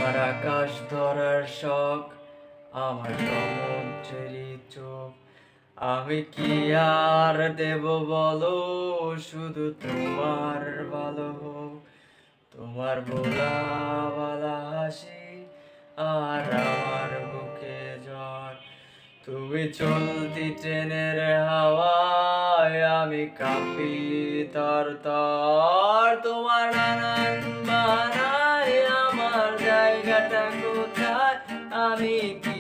আমার আকাশ ধরার শখ, আমার সমুদ্রেরই চোখ। আমি কি আর দেব বলো, শুধু তোমার ভালো হোক। তোমার ভোলাওয়ালা হাসি আর আমার বুকে জ্বর। তুমি চলতি ট্রেনের হাওয়ায়, আমি কাঁপি তর তর। তোমার নানান বাহানায় আমার জায়গাটা কোথায়, আমি কি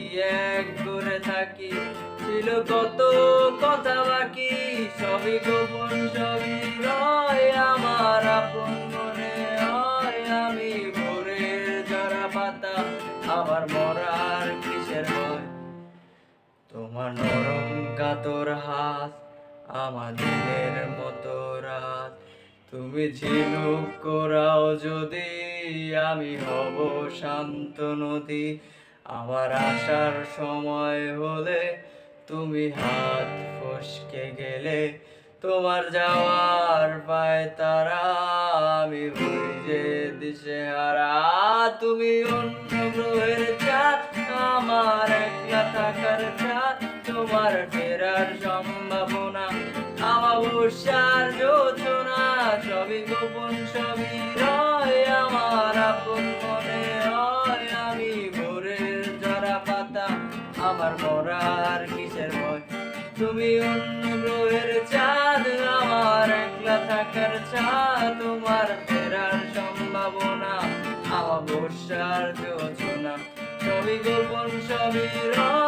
এক করে থাকি। ছিল কত কথা বাকি, সবই গোপন সবই রয়। আমার আপন মনে হয় আমি ভোরের ঝরা পাতা, আমার মরার কিসের ভয়। তোমার নরম কাতর হাত আমার দিনের মতো রাত। তুমি ঝিনুক কোরাও যদি, আমি হব শান্ত নদী। আমার আসার সময় হলে তুমি হাত ফসকে গেলে। তোমার যাওয়ার পায় তারা, আমি হই যে দিশেহারা। তুমি অন্য গ্রহের চাঁদ, আমার একলা থাকার চাঁদ। তোমার ফেরার সম্ভাবনা, অমাবস্যার যোজনা। সবই গোপন সবই রয়, আমার আপন মনে হয় আমি ভোরের ঝরা পাতা, আমার মরার কিসের ভয়। তুমি অন্য গ্রহের চাঁদ, আমার একলা থাকার চাঁদ। তোমার ফেরার সম্ভাবনা, অমাবস্যার যোজনা। সবই গোপন সবই রয়।